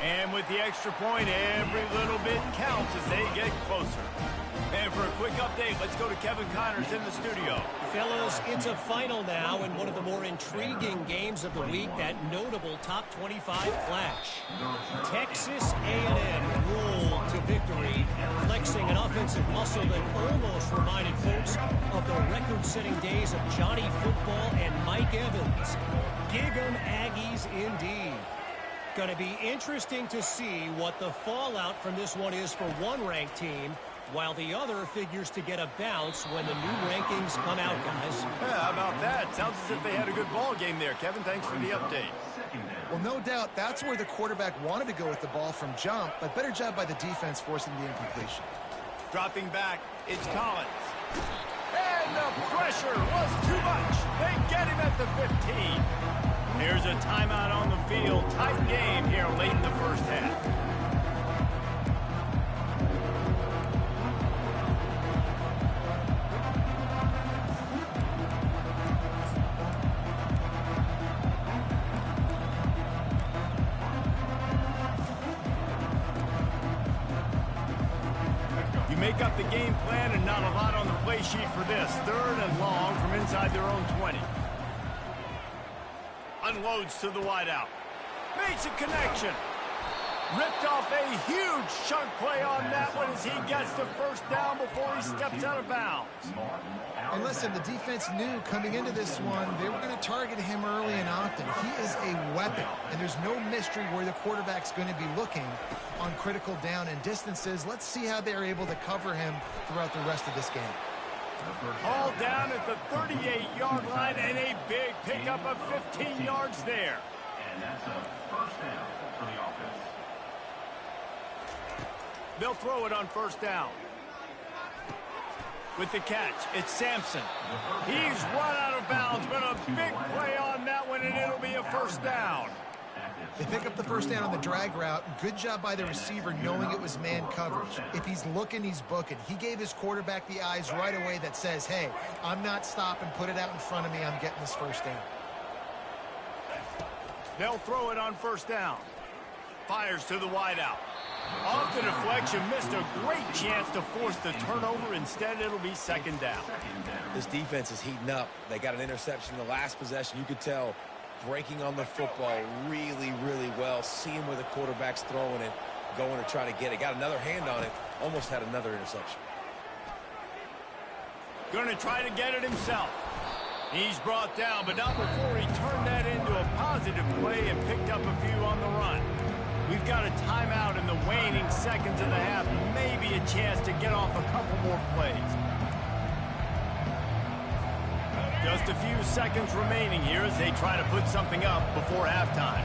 And with the extra point, every little bit counts as they get closer. And for a quick update, let's go to Kevin Connors in the studio. Fellas, it's a final now in one of the more intriguing games of the week, that notable top 25 clash. Texas A&M rolled to victory, flexing an offensive muscle that almost reminded folks of the record-setting days of Johnny Football and Mike Evans. Gig 'em Aggies indeed. Going to be interesting to see what the fallout from this one is for one ranked team, while the other figures to get a bounce when the new rankings come out, guys. Yeah, how about that? Sounds as if they had a good ball game there. Kevin, thanks for the update. Well, no doubt that's where the quarterback wanted to go with the ball from jump, but better job by the defense forcing the incompletion. Dropping back, it's Collins. And the pressure was too much. They get him at the 15. Here's a timeout on the field. Tight game here late in the first half. You make up the game plan and not a lot on the play sheet for this. 3rd and long from inside their own 20. Unloads to the wideout. Makes a connection. Ripped off a huge chunk play on that one as he gets the first down before he steps out of bounds. And listen, the defense knew coming into this one they were going to target him early and often. He is a weapon, and there's no mystery where the quarterback's going to be looking on critical down and distances. Let's see how they're able to cover him throughout the rest of this game. All down at the 38-yard line, and a big pickup of 15 yards there. And that's a first down for the offense. They'll throw it on first down. With the catch, it's Sampson. He's run out of bounds, but a big play on that one, and it'll be a first down. They pick up the first down on the drag route. Good job by the receiver knowing it was man coverage. If he's looking, he's booking. He gave his quarterback the eyes right away that says, hey, I'm not stopping. Put it out in front of me. I'm getting this first down. They'll throw it on first down. Fires to the wideout. Off the deflection, missed a great chance to force the turnover. Instead, it'll be second down. This defense is heating up. They got an interception in the last possession. You could tell breaking on the football really, really well. Seeing where the quarterback's throwing it, going to try to get it. Got another hand on it. Almost had another interception. Going to try to get it himself. He's brought down, but not before he turned that into a positive play and picked up a few on the run. We've got a timeout in the waning seconds of the half. Maybe a chance to get off a couple more plays. Just a few seconds remaining here as they try to put something up before halftime.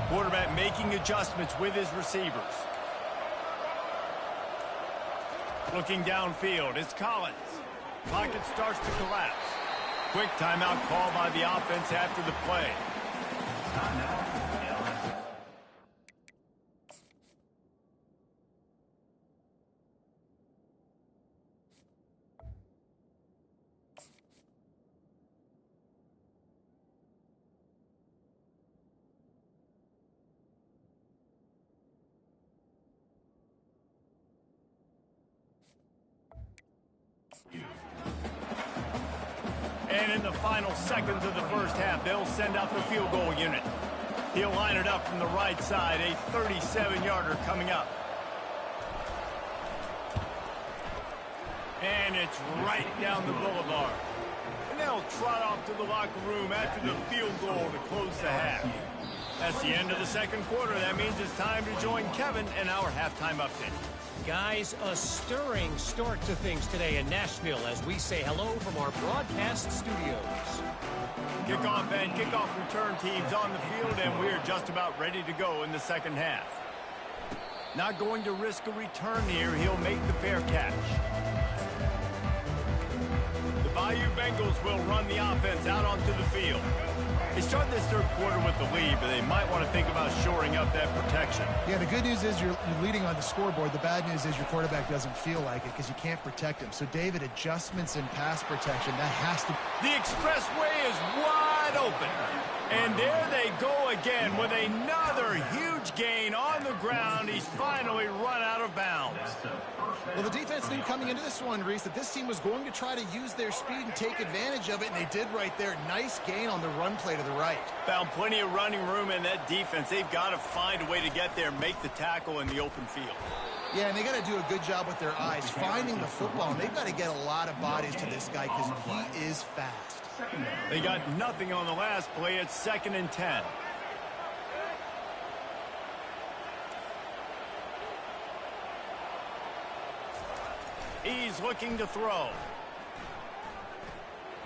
Quarterback making adjustments with his receivers. Looking downfield, it's Collins. Pocket starts to collapse. Quick timeout call by the offense after the play. And in the final seconds of the first half, they'll send out the field goal unit. He'll line it up from the right side, a 37-yarder coming up. And it's right down the boulevard. And they'll trot off to the locker room after the field goal to close the half. That's the end of the second quarter. That means it's time to join Kevin in our halftime update. Guys, a stirring start to things today in Nashville as we say hello from our broadcast studios. Kickoff and kickoff return teams on the field, and we're just about ready to go in the second half. Not going to risk a return here. He'll make the fair catch. The BYU Bengals will run the offense out onto the field. They start this third quarter with the lead, but they might want to think about shoring up that protection. Yeah, the good news is you're leading on the scoreboard. The bad news is your quarterback doesn't feel like it because you can't protect him. So, David, adjustments in pass protection, that has to... The expressway is wide open. And there they go again with another huge gain on the ground. He's finally run out of bounds. Well, the defense knew coming into this one, Reese, that this team was going to try to use their speed and take advantage of it, and they did right there. Nice gain on the run play to the right. Found plenty of running room in that defense. They've got to find a way to get there and make the tackle in the open field. Yeah, and they got to do a good job with their eyes, finding the football, and they've got to get a lot of bodies to this guy because he is fast. They got nothing on the last play. It's 2nd and 10. He's looking to throw.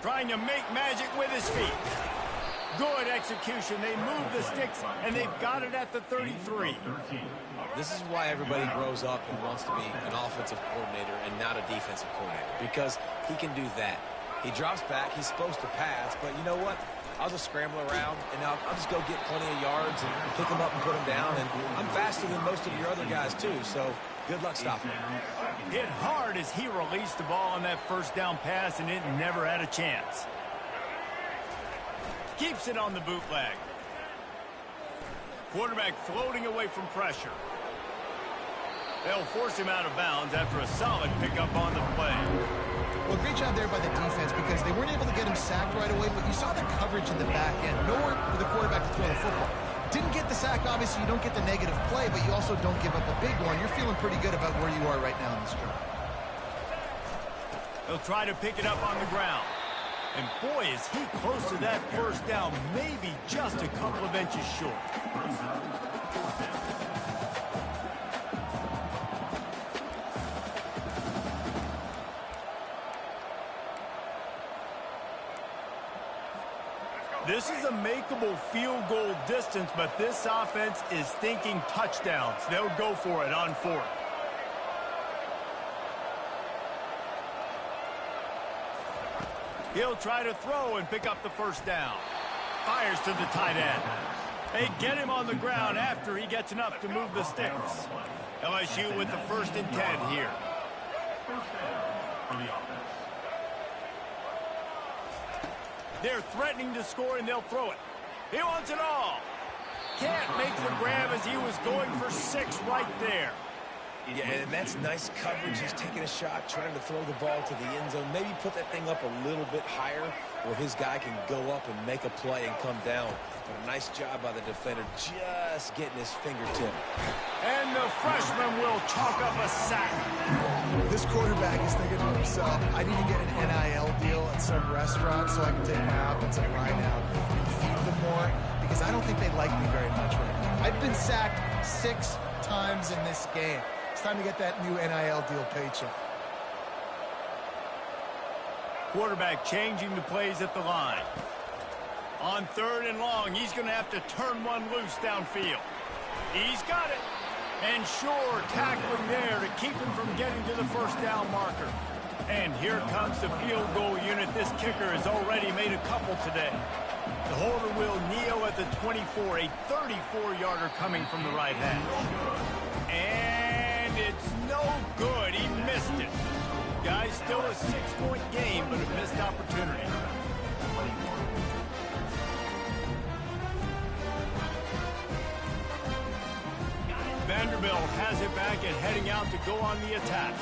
Trying to make magic with his feet. Good execution. They move the sticks, and they've got it at the 33. This is why everybody grows up and wants to be an offensive coordinator and not a defensive coordinator, because he can do that. He drops back. He's supposed to pass, but you know what? I'll just scramble around, and I'll just go get plenty of yards and pick them up and put them down, and I'm faster than most of your other guys, too, so good luck stopping him. Hit hard as he released the ball on that first down pass, and it never had a chance. Keeps it on the bootleg. Quarterback floating away from pressure. They'll force him out of bounds after a solid pickup on the play. Well, great job there by the defense because they weren't able to get him sacked right away, but you saw the coverage in the back end. Nowhere for the quarterback to throw the football. Didn't get the sack, obviously you don't get the negative play, but you also don't give up a big one. You're feeling pretty good about where you are right now in this drive. They'll try to pick it up on the ground. And boy, is he close to that first down, maybe just a couple of inches short. This is a makeable field goal distance, but this offense is thinking touchdowns. They'll go for it on 4th. He'll try to throw and pick up the first down. Fires to the tight end. They get him on the ground after he gets enough to move the sticks. LSU with the 1st and 10 here. First down for the offense. They're threatening to score, and they'll throw it. He wants it all. Can't make the grab as he was going for 6 right there. Yeah, and that's nice coverage. He's taking a shot, trying to throw the ball to the end zone. Maybe put that thing up a little bit higher where his guy can go up and make a play and come down. But a nice job by the defender just getting his fingertip. And the freshman will chalk up a sack. This quarterback is thinking to himself, I need to get an NIL deal at some restaurant so I can take my offensive line out and feed them more because I don't think they like me very much right now. I've been sacked 6 times in this game. It's time to get that new NIL deal paycheck. Quarterback changing the plays at the line. On 3rd and long, he's going to have to turn one loose downfield. He's got it. And sure, tackling there to keep him from getting to the first down marker. And here comes the field goal unit. This kicker has already made a couple today. The holder will kneel at the 24, a 34-yarder coming from the right hash. And it's no good. He missed it. Guys, still a 6-point game, but a missed opportunity. Vanderbilt has it back and heading out to go on the attack.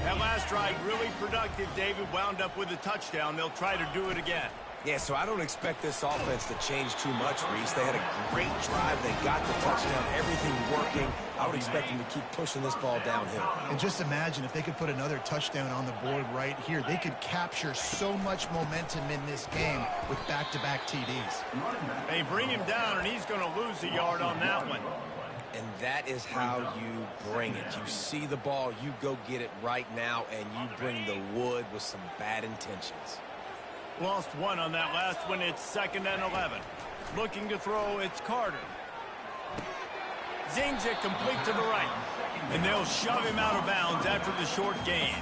That last drive really productive. David wound up with a touchdown. They'll try to do it again. Yeah, so I don't expect this offense to change too much, Reese. They had a great drive. They got the touchdown. Everything working. I would expect them to keep pushing this ball downhill. And just imagine if they could put another touchdown on the board right here. They could capture so much momentum in this game with back-to-back TDs. They bring him down, and he's going to lose a yard on that one. And that is how you bring it. You see the ball, you go get it right now, and you bring the wood with some bad intentions. Lost one on that last one. It's 2nd and 11. Looking to throw, it's Carter. Zings it complete to the right. And they'll shove him out of bounds after the short gain.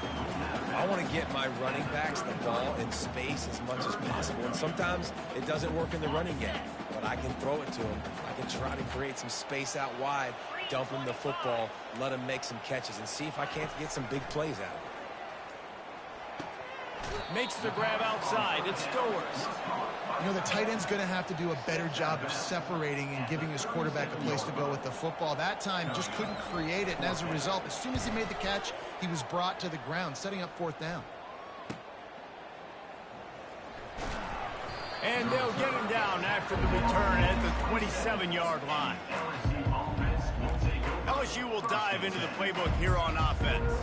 I want to get my running backs the ball in space as much as possible. And sometimes it doesn't work in the running game, but I can throw it to them. I can try to create some space out wide, dump them the football, let them make some catches, and see if I can't get some big plays out of it. Makes the grab outside. It's Stowers. You know, the tight end's going to have to do a better job of separating and giving his quarterback a place to go with the football. That time just couldn't create it, and as a result, as soon as he made the catch, he was brought to the ground, setting up fourth down. And they'll get him down after the return at the 27-yard line. LSU will dive into the playbook here on offense.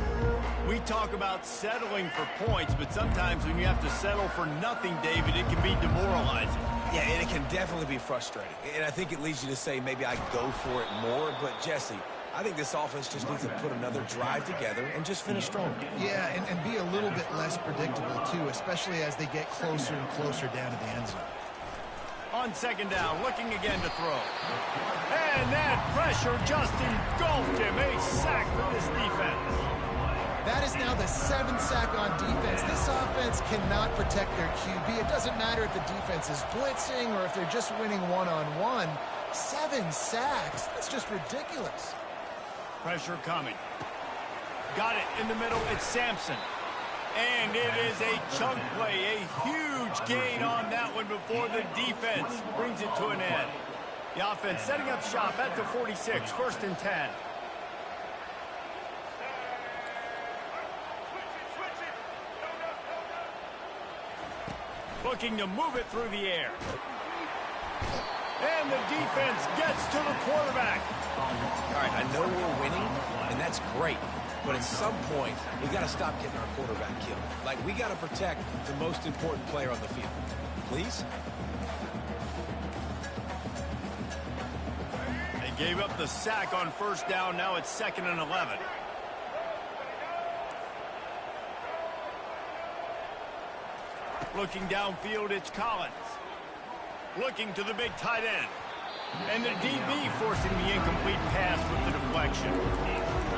We talk about settling for points, but sometimes when you have to settle for nothing, David, it can be demoralizing. Yeah, and it can definitely be frustrating. And I think it leads you to say maybe I go for it more. But, Jesse, I think this offense just needs to put another drive together and just finish strong. Yeah, and be a little bit less predictable, too, especially as they get closer and closer down to the end zone. On second down, looking again to throw. And that pressure just engulfed him. A sack for this defense. That is now the 7th sack on defense. This offense cannot protect their QB. It doesn't matter if the defense is blitzing or if they're just winning one-on-one. 7 sacks. That's just ridiculous. Pressure coming. Got it in the middle. It's Sampson. And it is a chunk play, a huge gain on that one before the defense brings it to an end. The offense setting up shop at the 46, 1st and 10. Looking to move it through the air. And the defense gets to the quarterback. All right, I know we're winning, and that's great. But at some point, we got to stop getting our quarterback killed. Like, we got to protect the most important player on the field. Please? They gave up the sack on 1st down. Now it's 2nd and 11. Looking downfield, it's Collins. Looking to the big tight end. And the DB forcing the incomplete pass with the deflection.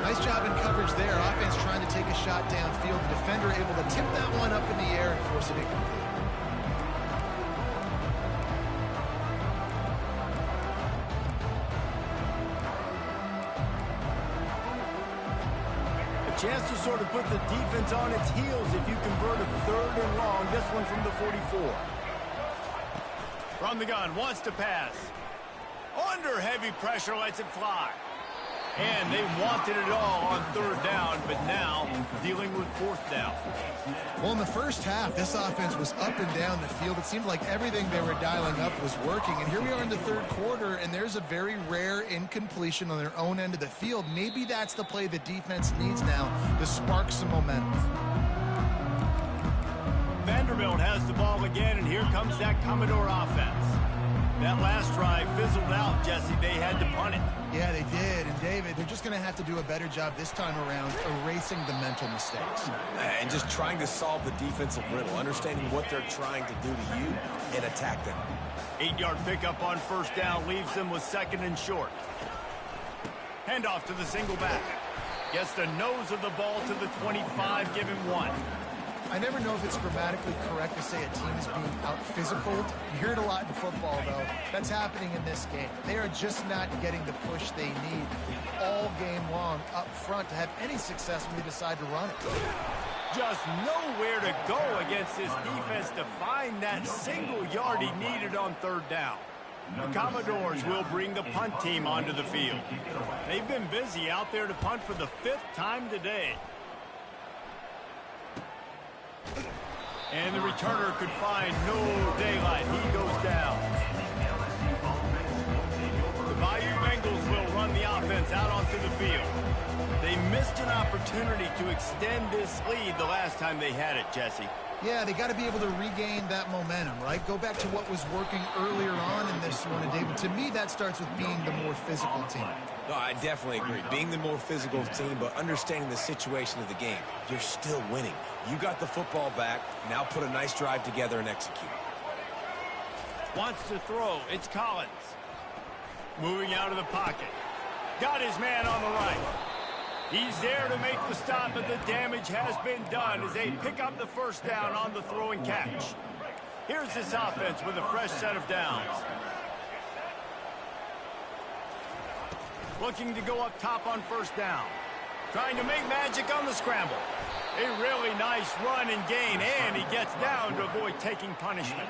Nice job in coverage there. Offense trying to take a shot downfield. The defender able to tip that one up in the air and force it incomplete. A chance to sort of put the defense on its heels if you convert a 3rd and long. This one from the 44. From the gun, wants to pass. Under heavy pressure, lets it fly. And they wanted it all on 3rd down, but now dealing with 4th down. Well, in the first half, this offense was up and down the field. It seemed like everything they were dialing up was working. And here we are in the 3rd quarter, and there's a very rare incompletion on their own end of the field. Maybe that's the play the defense needs now to spark some momentum. Vanderbilt has the ball again, and here comes that Commodore offense. That last drive fizzled out, Jesse. They had to punt it. Yeah, they did. And, David, they're just going to have to do a better job this time around erasing the mental mistakes. And just trying to solve the defensive riddle, understanding what they're trying to do to you and attack them. 8-yard pickup on 1st down leaves them with 2nd and short. Handoff to the single back. Gets the nose of the ball to the 25, give him 1. I never know if it's grammatically correct to say a team is being out-physicaled. You hear it a lot in football, though. That's happening in this game. They are just not getting the push they need all game long up front to have any success when they decide to run it. Just nowhere to go against this defense to find that single yard he needed on 3rd down. The Commodores will bring the punt team onto the field. They've been busy out there to punt for the 5th time today. And the returner could find no daylight. He goes down. The Bayou Bengals will run the offense out onto the field. They missed an opportunity to extend this lead the last time they had it, Jesse. Yeah, they got to be able to regain that momentum, right? Go back to what was working earlier on in this one. And, David, to me, that starts with being the more physical team. No, I definitely agree. Being the more physical team, but understanding the situation of the game. You're still winning. You got the football back. Now put a nice drive together and execute. Wants to throw. It's Collins. Moving out of the pocket. Got his man on the right. He's there to make the stop, but the damage has been done as they pick up the first down on the throw and catch. Here's this offense with a fresh set of downs. Looking to go up top on first down. Trying to make magic on the scramble. A really nice run and gain, and he gets down to avoid taking punishment.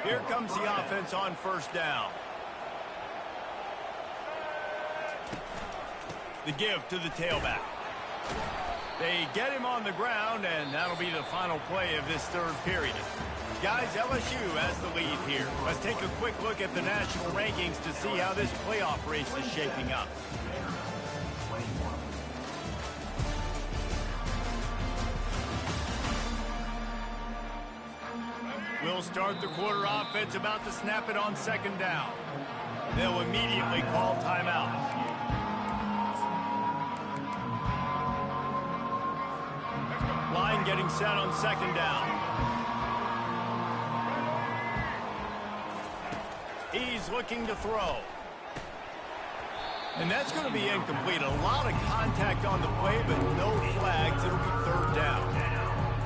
Here comes the offense on first down. The give to the tailback. They get him on the ground, and that'll be the final play of this third period. Guys, LSU has the lead here. Let's take a quick look at the national rankings to see how this playoff race is shaping up. We'll start the quarter offense about to snap it on second down. They'll immediately call timeout. Line getting set on second down. He's looking to throw. And that's going to be incomplete. A lot of contact on the play, but no flags. It'll be third down.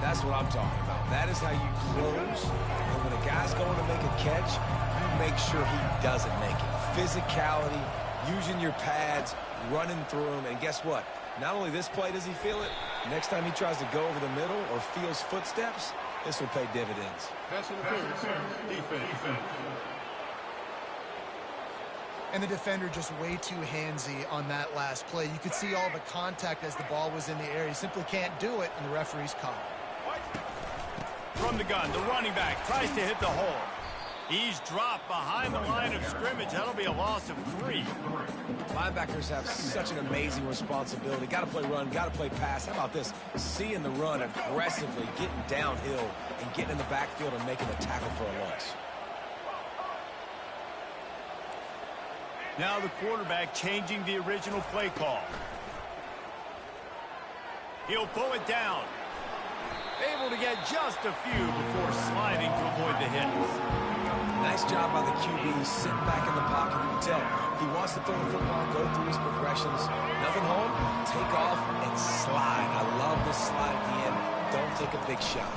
That's what I'm talking about. That is how you close. And when a guy's going to make a catch, you make sure he doesn't make it. Physicality, using your pads, running through him. And guess what? Not only this play does he feel it, next time he tries to go over the middle or feels footsteps, this will pay dividends. Defense. And the defender just way too handsy on that last play. You could see all the contact as the ball was in the air. He simply can't do it, and the referee's caught. From the gun, the running back tries to hit the hole. He's dropped behind the line of scrimmage. That'll be a loss of 3. Linebackers have such an amazing responsibility. Got to play run, got to play pass. How about this? Seeing the run aggressively, getting downhill, and getting in the backfield and making a tackle for a loss. Now the quarterback changing the original play call. He'll pull it down. Able to get just a few before sliding to avoid the hits. Nice job by the QB, sitting back in the pocket. You can tell he wants to throw the football, go through his progressions. Nothing home, take off, and slide. I love this slide at the end. Don't take a big shot.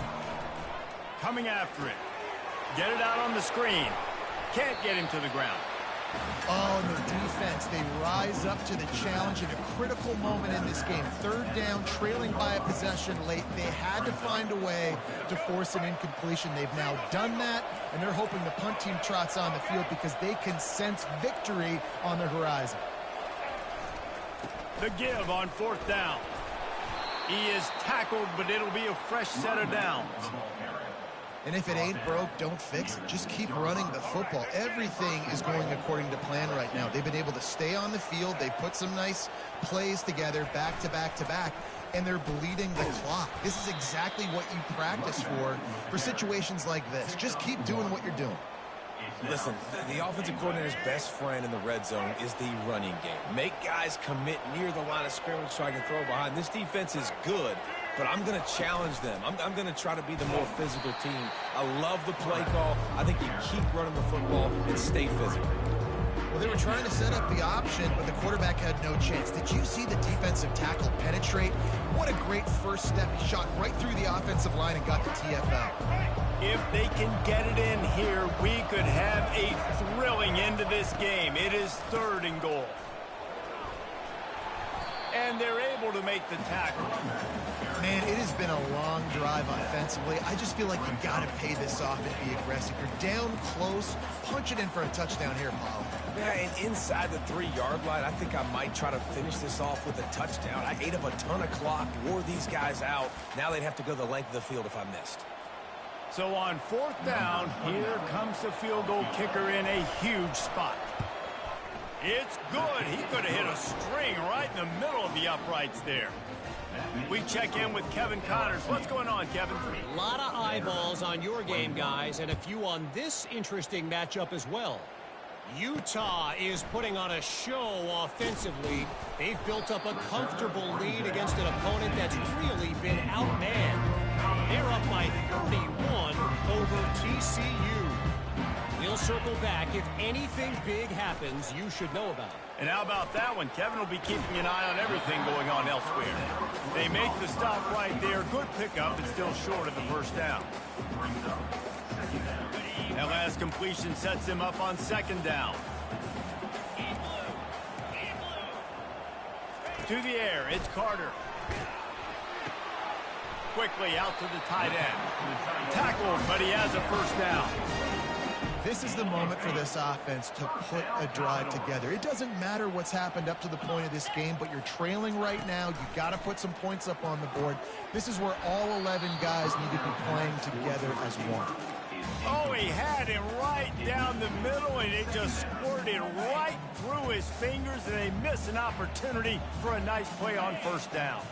Coming after it. Get it out on the screen. Can't get him to the ground. Oh, and the defense, they rise up to the challenge in a critical moment in this game. Third down, trailing by a possession late. They had to find a way to force an incompletion. They've now done that, and they're hoping the punt team trots on the field because they can sense victory on the horizon. The give on fourth down. He is tackled, but it'll be a fresh set of downs. And if it ain't broke, don't fix it. Just keep running the football. Everything is going according to plan right now. They've been able to stay on the field. They put some nice plays together back to back to back, and they're bleeding the clock. This is exactly what you practice for situations like this. Just keep doing what you're doing. Listen, the offensive coordinator's best friend in the red zone is the running game. Make guys commit near the line of scrimmage so I can throw behind. This defense is good, but I'm going to challenge them. I'm going to try to be the more physical team. I love the play call. I think you keep running the football and stay physical. Well, they were trying to set up the option, but the quarterback had no chance. Did you see the defensive tackle penetrate? What a great first step. He shot right through the offensive line and got the TFL. If they can get it in here, we could have a thrilling end to this game. It is third and goal. And they're able to make the tackle. Man, it has been a long drive offensively. I just feel like you got to pay this off and be aggressive. You're down close. Punch it in for a touchdown here, Paul. Yeah, and inside the 3-yard line, I think I might try to finish this off with a touchdown. I ate up a ton of clock, wore these guys out. Now they'd have to go the length of the field if I missed. So on fourth down, here comes the field goal kicker in a huge spot. It's good. He could have hit a string right in the middle of the uprights there. We check in with Kevin Connors. What's going on, Kevin? A lot of eyeballs on your game, guys, and a few on this interesting matchup as well. Utah is putting on a show offensively. They've built up a comfortable lead against an opponent that's really been outmanned. They're up by 31 over TCU. We'll circle back. If anything big happens, you should know about it. And how about that one? Kevin will be keeping an eye on everything going on elsewhere. They make the stop right there. Good pickup, but still short of the first down. That last completion sets him up on second down. To the air, it's Carter. Quickly out to the tight end. Tackled, but he has a first down. This is the moment for this offense to put a drive together. It doesn't matter what's happened up to the point of this game, but you're trailing right now. You've got to put some points up on the board. This is where all 11 guys need to be playing together as one. Oh, he had him right down the middle, and it just squirted right through his fingers, and they miss an opportunity for a nice play on first down.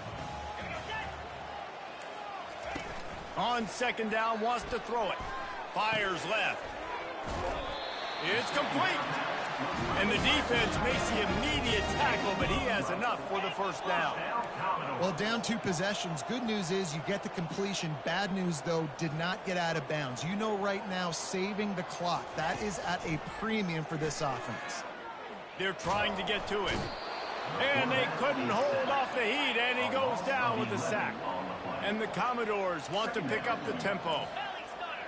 On second down, wants to throw it. Fires left. It's complete. And the defense makes the immediate tackle, but he has enough for the first down. Well, down 2 possessions. Good news is you get the completion. Bad news, though, did not get out of bounds. You know right now, saving the clock. That is at a premium for this offense. They're trying to get to it. And they couldn't hold off the heat, and he goes down with a sack. And the Commodores want to pick up the tempo.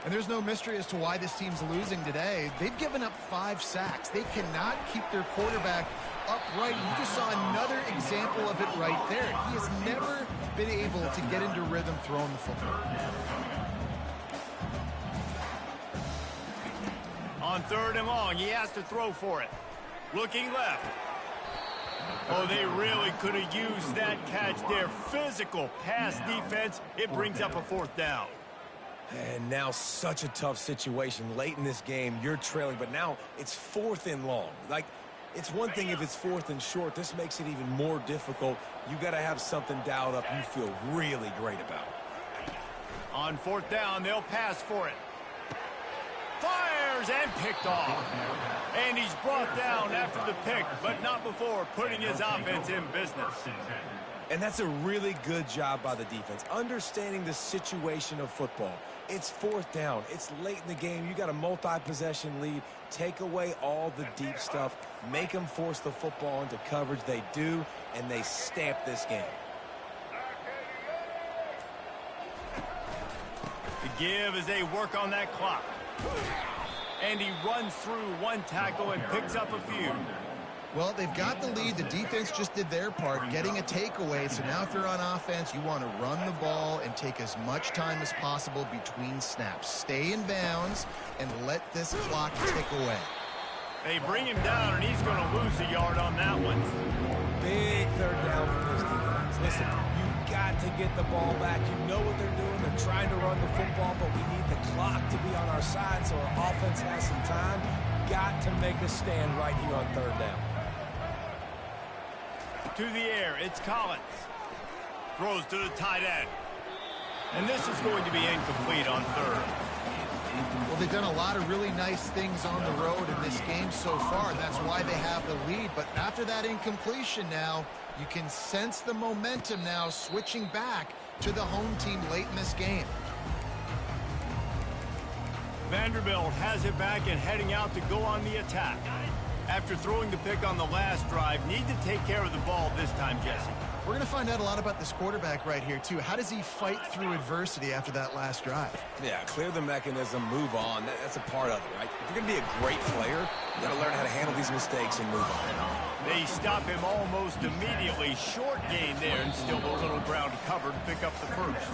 And there's no mystery as to why this team's losing today. They've given up 5 sacks. They cannot keep their quarterback upright. You just saw another example of it right there. He has never been able to get into rhythm throwing the football. On third and long, he has to throw for it. Looking left. Oh, they really could have used that catch there. Physical pass defense. It brings up a fourth down. And now such a tough situation. Late in this game, you're trailing, but now it's 4th and long. Like, it's one thing if it's 4th and short. This makes it even more difficult. You got to have something dialed up you feel really great about. On fourth down, they'll pass for it. Fires and picked off. And he's brought down after the pick, but not before putting his offense in business. And that's a really good job by the defense, understanding the situation of football. It's 4th down. It's late in the game. You got a multi-possession lead. Take away all the deep stuff. Make them force the football into coverage. They do, and they stamp this game. The give as they work on that clock. And he runs through 1 tackle and picks up a few. Well, they've got the lead. The defense just did their part, getting a takeaway. So now if you're on offense, you want to run the ball and take as much time as possible between snaps. Stay in bounds and let this clock tick away. They bring him down, and he's going to lose a yard on that one. Big 3rd down for this defense. Listen, you've got to get the ball back. You know what they're doing. They're trying to run the football, but we need the clock to be on our side so our offense has some time. Got to make a stand right here on 3rd down. To the air, it's Collins. Throws to the tight end. And this is going to be incomplete on 3rd. Well, they've done a lot of really nice things on the road in this game so far. That's why they have the lead. But after that incompletion now, you can sense the momentum now switching back to the home team late in this game. Vanderbilt has it back and heading out to go on the attack. After throwing the pick on the last drive, need to take care of the ball this time, Jesse. We're going to find out a lot about this quarterback right here, too. How does he fight through adversity after that last drive? Yeah, clear the mechanism, move on. That's a part of it, right? If you're going to be a great player, you got to learn how to handle these mistakes and move on. They stop him almost immediately. Short gain there, and still a little ground covered to pick up the first.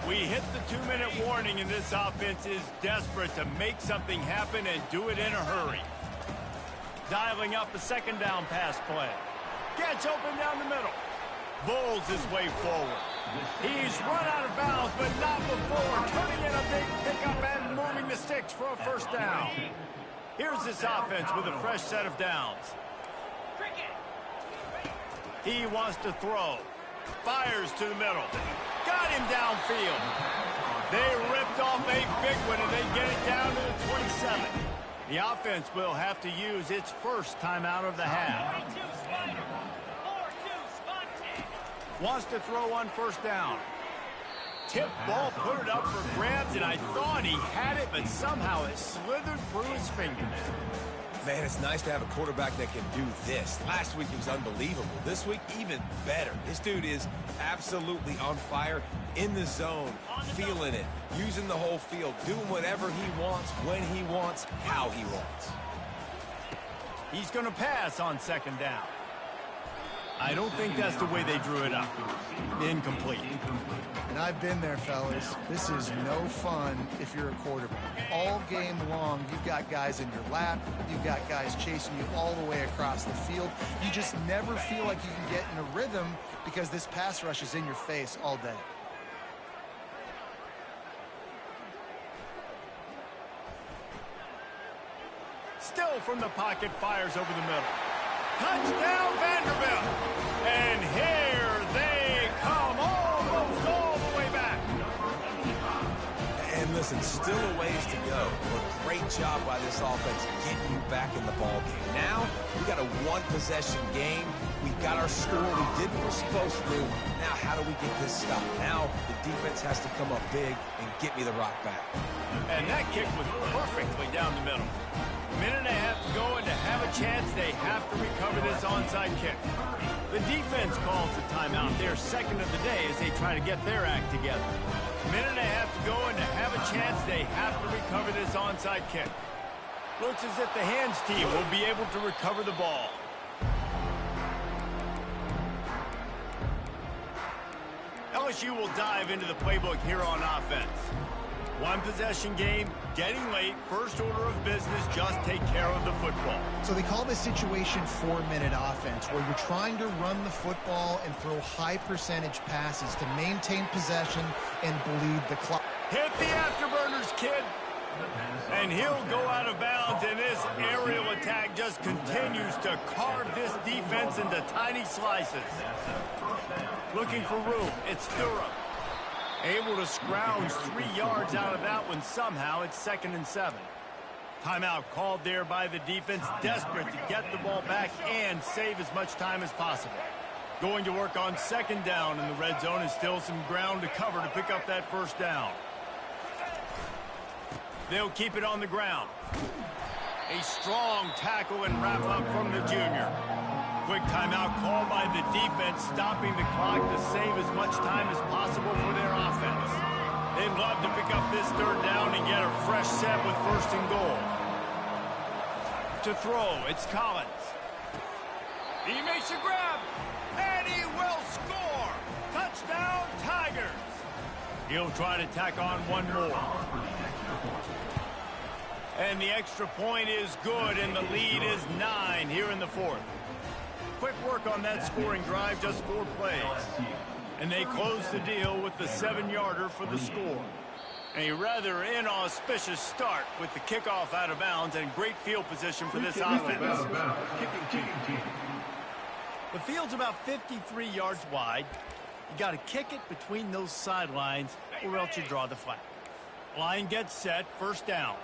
We hit the 2-minute warning, and this offense is desperate to make something happen and do it in a hurry. Dialing up the second down pass play. Gets open down the middle. Bulls his way forward. He's run out of bounds, but not before turning in a big pickup and moving the sticks for a first down. Here's this offense with a fresh set of downs. He wants to throw. Fires to the middle. Got him downfield. They ripped off a big one, and they get it down to the 27. The offense will have to use its first timeout of the half. Wants to throw on first down. Tip ball, put it up for grabs. odds, and I thought he had it, but somehow it slithered through his fingers. Man, it's nice to have a quarterback that can do this. Last week, he was unbelievable. This week, even better. This dude is absolutely on fire, in the zone, feeling it, using the whole field, doing whatever he wants, when he wants, how he wants. He's going to pass on second down. I don't think that's the way they drew it up. Incomplete. And I've been there, fellas. This is no fun if you're a quarterback. All game long, you've got guys in your lap. You've got guys chasing you all the way across the field. You just never feel like you can get in a rhythm because this pass rush is in your face all day. Still from the pocket, fires over the middle. Touchdown, Vanderbilt! And here they come, almost all the way back. And listen, still a ways to go. But great job by this offense getting you back in the ball game. Now, we got a one-possession game. We got our score. We did what we're supposed to do. Now, how do we get this stopped? Now, the defense has to come up big and get me the rock back. And that kick was perfectly down the middle. Minute and a half to go, and to have a chance, they have to recover this onside kick. The defense calls the timeout, their second of the day, as they try to get their act together. Minute and a half to go, and to have a chance, they have to recover this onside kick. Looks as if the hands team will be able to recover the ball. LSU will dive into the playbook here on offense. One possession game, getting late, first order of business, just take care of the football. So they call this situation 4-minute offense, where you're trying to run the football and throw high percentage passes to maintain possession and bleed the clock. Hit the afterburners, kid. And he'll go out of bounds, and this aerial attack just continues to carve this defense into tiny slices. Looking for room, it's Thuram. Able to scrounge 3 yards out of that one somehow. It's 2nd and 7. Timeout called there by the defense, desperate to get the ball back and save as much time as possible. Going to work on second down in the red zone, and still some ground to cover to pick up that first down. They'll keep it on the ground. A strong tackle and wrap up from the junior. Quick timeout called by the defense, stopping the clock to save as much time as possible for their offense. They'd love to pick up this third down and get a fresh set with 1st and goal. To throw, it's Collins. He makes a grab, and he will score. Touchdown, Tigers. He'll try to tack on one more. And the extra point is good, and the lead is 9 here in the 4th. Quick work on that scoring drive, just 4 plays. And they close the deal with the 7-yarder for the score. A rather inauspicious start with the kickoff out of bounds and great field position for this offense. The field's about 53 yards wide. You got to kick it between those sidelines, or else you draw the flag. Line gets set, 1st down.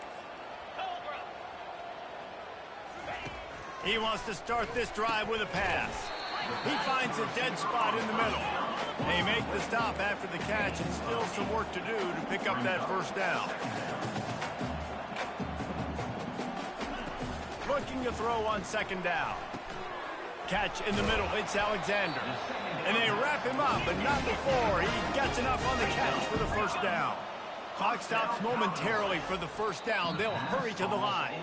He wants to start this drive with a pass. He finds a dead spot in the middle. They make the stop after the catch, and still some work to do to pick up that 1st down. Looking to throw on 2nd down. Catch in the middle, it's Alexander. And they wrap him up, but not before he gets enough on the catch for the 1st down. Clock stops momentarily for the 1st down. They'll hurry to the line.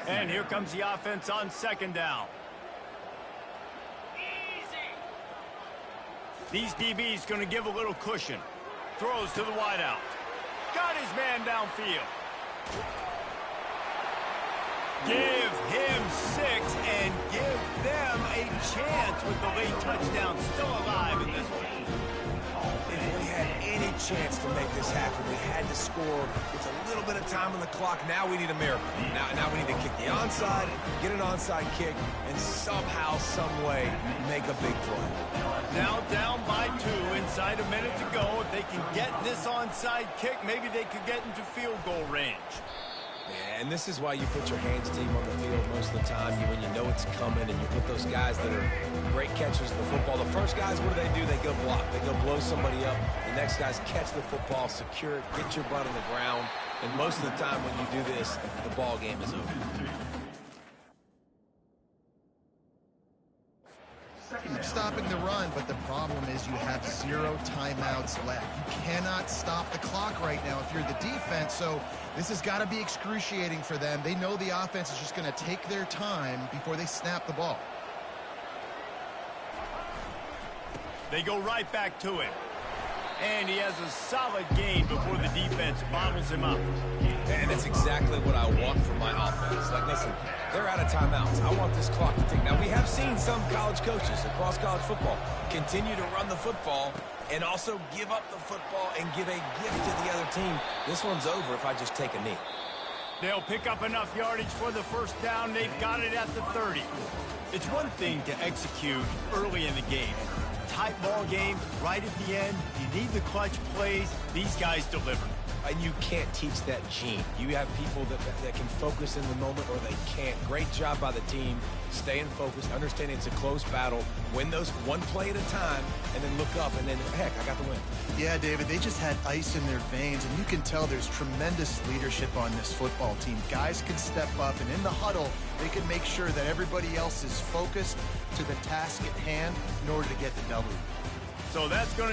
And here comes the offense on 2nd down. These DBs going to give a little cushion. Throws to the wideout. Got his man downfield. Give him 6 and give them a chance with the late touchdown still alive in this one. If we had any chance to make this happen, we had to score with a little bit of time on the clock. Now we need a miracle. Now we need to kick the onside, get an onside kick, and somehow, some way, make a big play. Now down by 2, inside a minute to go. If they can get this onside kick, maybe they could get into field goal range. And this is why you put your hands team on the field most of the time when you know it's coming, and you put those guys that are great catchers of the football. The first guys, what do? They go block. They go blow somebody up. The next guys catch the football, secure it, get your butt on the ground. And most of the time when you do this, the ball game is over. Stopping the run, but the problem is you have 0 timeouts left. You cannot stop the clock right now if you're the defense, so this has got to be excruciating for them. They know the offense is just going to take their time before they snap the ball. They go right back to it. And he has a solid gain before the defense bottles him up. And that's exactly what I want from my offense. Like, listen, they're out of timeouts. I want this clock to tick. Now, we have seen some college coaches across college football continue to run the football and also give up the football and give a gift to the other team. This one's over if I just take a knee. They'll pick up enough yardage for the first down. They've got it at the 30. It's one thing to execute early in the game. Tight ball game, right at the end. You need the clutch plays. These guys deliver. And you can't teach that gene. You have people that can focus in the moment or they can't. Great job by the team, staying focused, understanding it's a close battle, win those one play at a time, and then look up, and then, heck, I got the win. Yeah, David, they just had ice in their veins, and you can tell there's tremendous leadership on this football team. Guys can step up, and in the huddle, they can make sure that everybody else is focused to the task at hand in order to get the W. So that's going to